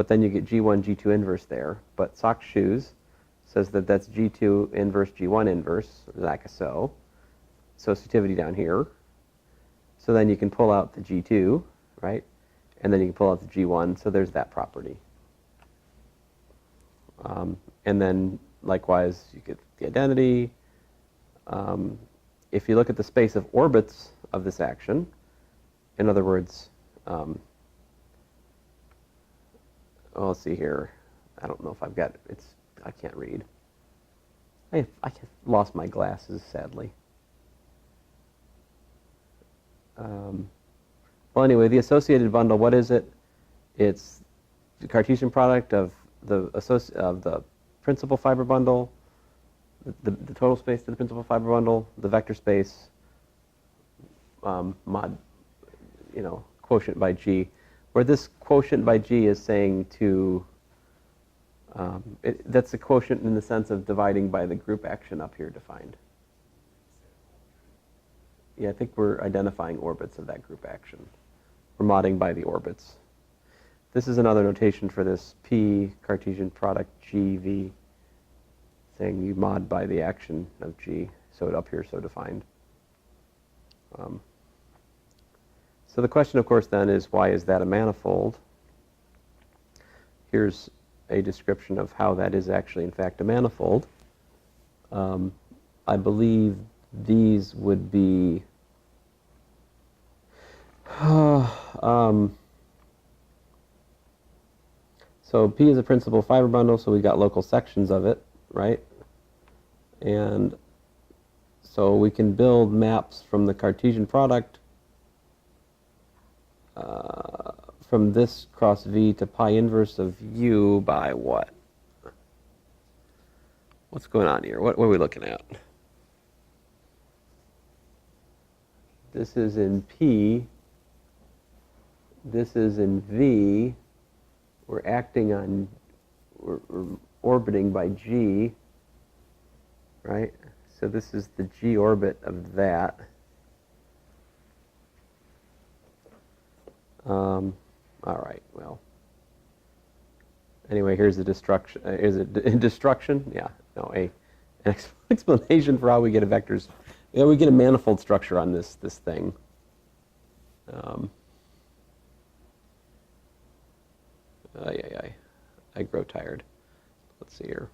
but then you get G1, G2 inverse there. But sock shoes says that that's G2 inverse, G1 inverse, like so. Associativity down here. So then you can pull out the G2, right? And then you can pull out the G1, so there's that property. And then, likewise, you get the identity. If you look at the space of orbits of this action, in other words, well, let's see here. I don't know if I've got it. I can't read. I lost my glasses, sadly. Well, anyway, the associated bundle, what is it? It's the Cartesian product of the principal fiber bundle, the total space to the principal fiber bundle, the vector space, mod, quotient by G, where this quotient by G is saying to, that's a quotient in the sense of dividing by the group action up here defined. Yeah, I think we're identifying orbits of that group action. We're modding by the orbits. This is another notation for this P Cartesian product GV, saying you mod by the action of G, so it up here so defined. So the question, of course, then is, why is that a manifold? Here's a description of how that is actually, in fact, a manifold. I believe these would be so P is a principal fiber bundle, so we got local sections of it, right? And so we can build maps from the Cartesian product from this cross V to pi inverse of U by what? What's going on here? What are we looking at? This is in P. This is in V. We're acting on, we're orbiting by G, right? So this is the G orbit of that. All right, well. Anyway, here's the destruction. Is it destruction? Yeah, no, an explanation for how we get a vectors. Yeah, we get a manifold structure on this thing. I grow tired. Let's see here.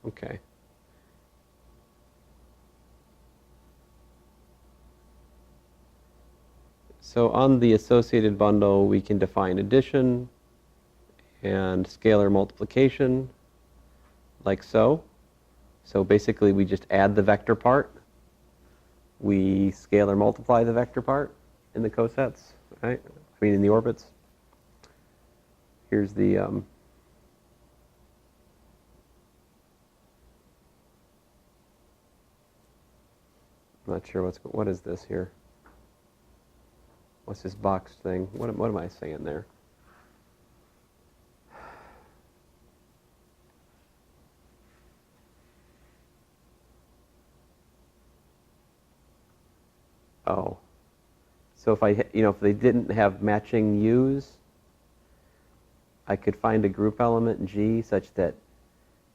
Okay. So on the associated bundle, we can define addition and scalar multiplication, like so. So basically, we just add the vector part. We scalar multiply the vector part in the cosets, right? I mean, in the orbits. Here's the I'm not sure what is this here? What's this box thing? What am I saying there? Oh, so if if they didn't have matching U's, I could find a group element G such that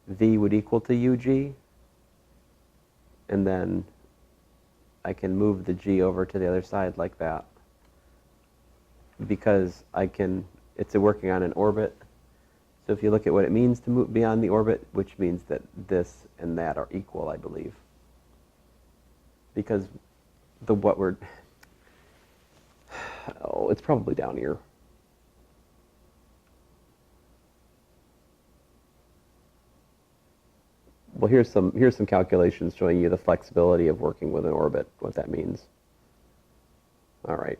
V would equal to UG, and then I can move the G over to the other side like that, because it's working on an orbit. So if you look at what it means to move beyond the orbit, which means that this and that are equal, I believe, because it's probably down here. Well, here's some calculations showing you the flexibility of working with an orbit, what that means. All right.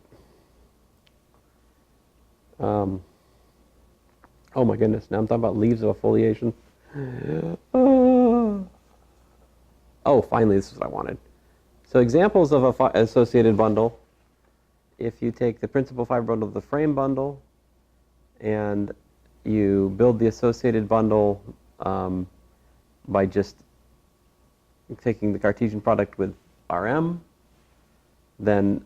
Oh my goodness, now I'm talking about leaves of a foliation. Oh, finally, this is what I wanted. So examples of an associated bundle. If you take the principal fiber bundle of the frame bundle and you build the associated bundle by just taking the Cartesian product with Rm, then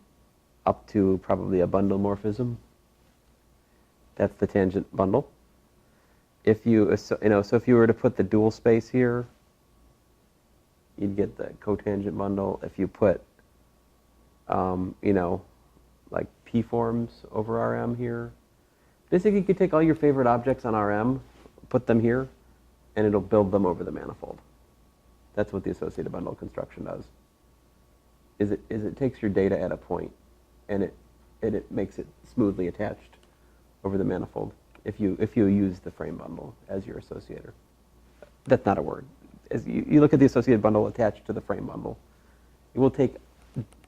up to probably a bundle morphism. That's the tangent bundle. If you, so if you were to put the dual space here, you'd get the cotangent bundle. If you put, like P-forms over RM here, basically you could take all your favorite objects on RM, put them here, and it'll build them over the manifold. That's what the associated bundle construction does. Is it takes your data at a point, and it makes it smoothly attached over the manifold if you use the frame bundle as your associator. That's not a word. As you look at the associated bundle attached to the frame bundle, it will take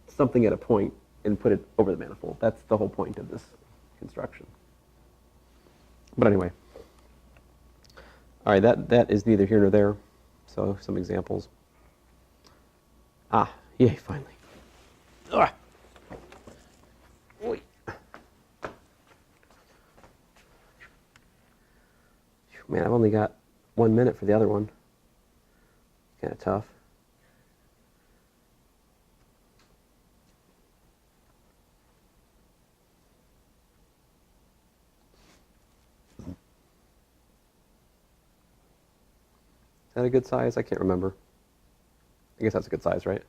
something at a point and put it over the manifold. That's the whole point of this construction. But anyway, all right, that is neither here nor there. So some examples. Yay, finally. Ugh. Oy. Man, I've only got 1 minute for the other one. Kind of tough. Is that a good size? I can't remember. I guess that's a good size, right?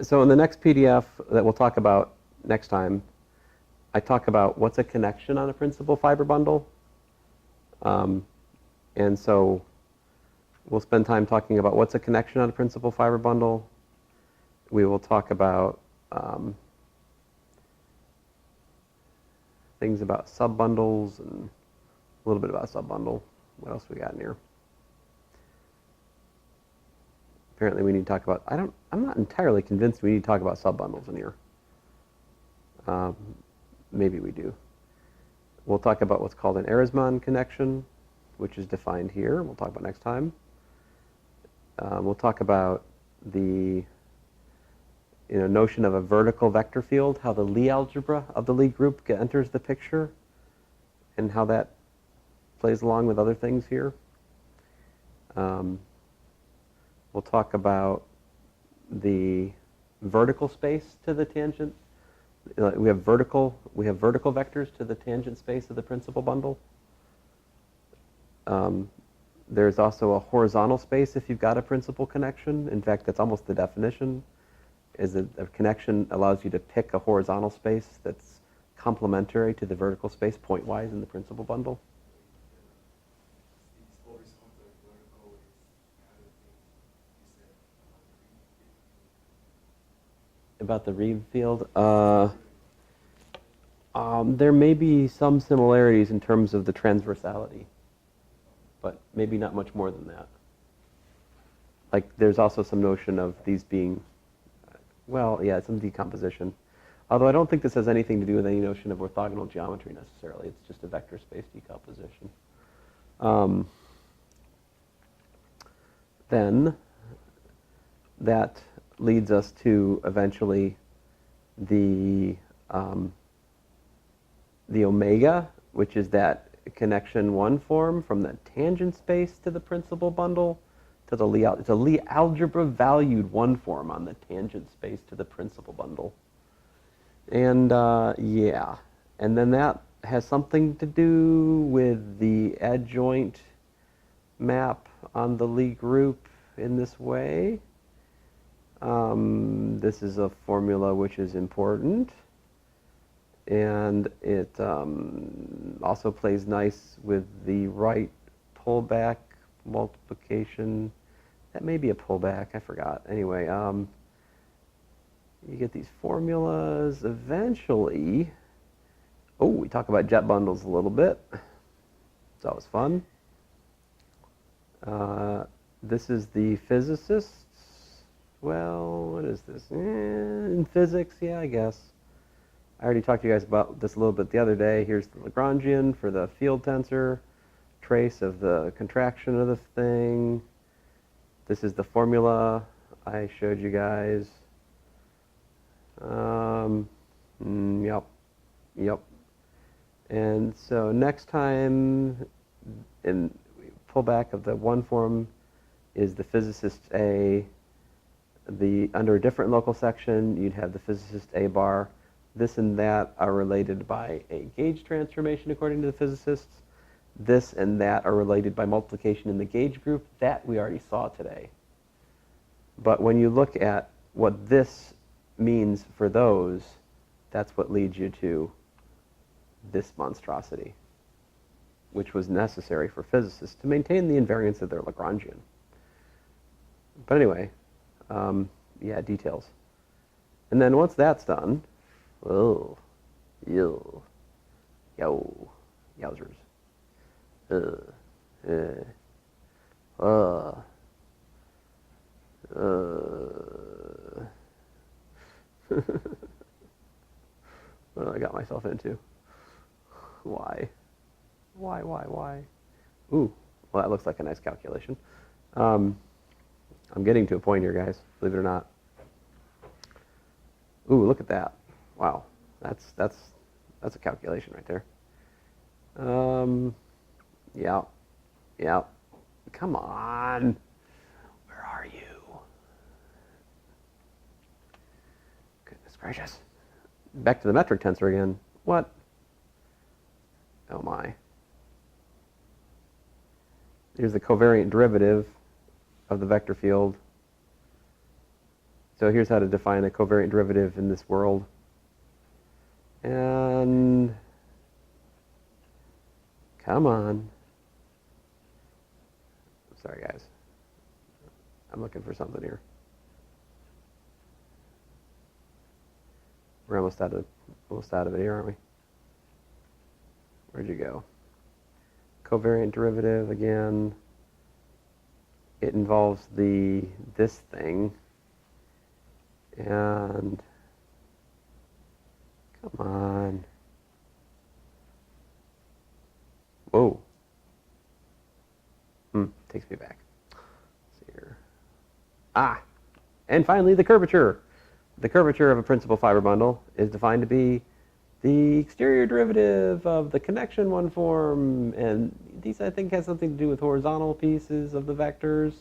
So in the next PDF that we'll talk about next time, I talk about what's a connection on a principal fiber bundle. And so we'll spend time talking about what's a connection on a principal fiber bundle. We will talk about things about subbundles and a little bit about subbundle. What else we got in here? Apparently we need to talk about, I'm not entirely convinced we need to talk about subbundles in here. Maybe we do. We'll talk about what's called an Ehresmann connection, which is defined here. We'll talk about next time. We'll talk about the notion of a vertical vector field, how the Lie algebra of the Lie group enters the picture, and how that plays along with other things here. We'll talk about the vertical space to the tangent. We have vertical vectors to the tangent space of the principal bundle. There's also a horizontal space if you've got a principal connection. In fact, that's almost the definition, is that a connection allows you to pick a horizontal space that's complementary to the vertical space pointwise in the principal bundle. About the Reeve field, there may be some similarities in terms of the transversality, but maybe not much more than that. Like, there's also some notion of these being, some decomposition. Although I don't think this has anything to do with any notion of orthogonal geometry necessarily. It's just a vector space decomposition. Then that leads us to eventually the omega, which is that connection one form from the tangent space to the principal bundle to the Lie. It's a Lie algebra valued one form on the tangent space to the principal bundle. And and then that has something to do with the adjoint map on the Lie group in this way. This is a formula which is important, and it also plays nice with the right pullback multiplication. That may be a pullback, I forgot. Anyway, you get these formulas eventually. Oh, we talk about jet bundles a little bit. It's always fun. This is the physicists. Well, what is this? In physics, yeah, I guess. I already talked to you guys about this a little bit the other day. Here's the Lagrangian for the field tensor, trace of the contraction of the thing. This is the formula I showed you guys. Yep. And so next time, and pullback of the one form is the physicist A. Under a different local section, you'd have the physicist A bar. This and that are related by a gauge transformation according to the physicists. This and that are related by multiplication in the gauge group. That we already saw today. But when you look at what this means for those, that's what leads you to this monstrosity, which was necessary for physicists to maintain the invariance of their Lagrangian. But anyway, yeah, details. And then once that's done, oh, yo, yowzers. What I got myself into. Why? Ooh, well, that looks like a nice calculation. I'm getting to a point here, guys, believe it or not. Ooh, look at that. Wow, that's a calculation right there. Yeah. Come on. Where are you? Goodness gracious. Back to the metric tensor again. What? Oh my. Here's the covariant derivative of the vector field. So here's how to define a covariant derivative in this world. And come on. Sorry, guys. I'm looking for something here. We're almost out of it here, aren't we? Where'd you go? Covariant derivative again. It involves this thing. And come on. Whoa. Takes me back. Let's see here. And finally, the curvature. The curvature of a principal fiber bundle is defined to be the exterior derivative of the connection one form, and these I think has something to do with horizontal pieces of the vectors.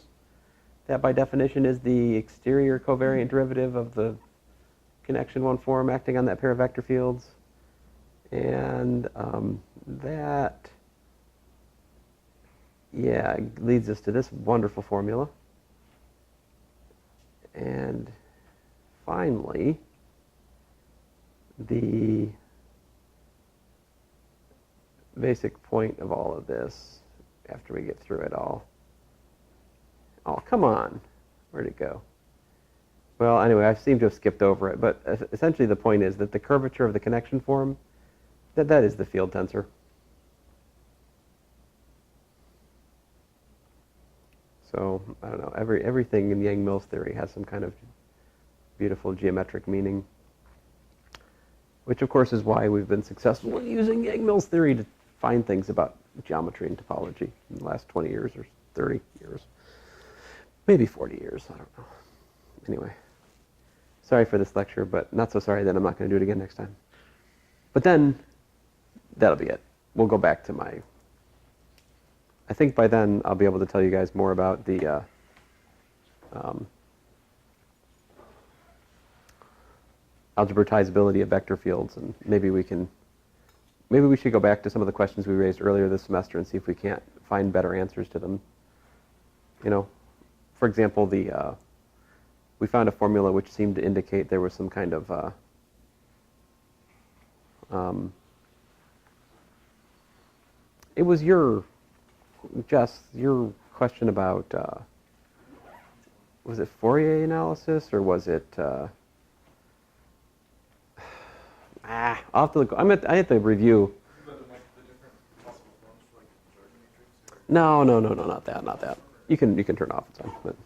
That by definition is the exterior covariant derivative of the connection one form acting on that pair of vector fields. And that, yeah, leads us to this wonderful formula. And finally, the basic point of all of this, after we get through it all. Oh, come on. Where'd it go? Well, anyway, I seem to have skipped over it, but essentially the point is that the curvature of the connection form, that is the field tensor. So, I don't know, everything in Yang-Mills theory has some kind of beautiful geometric meaning, which of course is why we've been successful in using Yang-Mills theory to find things about geometry and topology in the last 20 years or 30 years. Maybe 40 years, I don't know. Anyway, sorry for this lecture, but not so sorry that I'm not going to do it again next time. But then, that'll be it. We'll go back to my... I think by then I'll be able to tell you guys more about the algebratizability of vector fields, and maybe we should go back to some of the questions we raised earlier this semester and see if we can't find better answers to them. You know, for example, we found a formula which seemed to indicate there was some kind of it was your question about was it Fourier analysis, or was it I'll have to look. I have to review. No, not that. You can turn it off. It's fine. But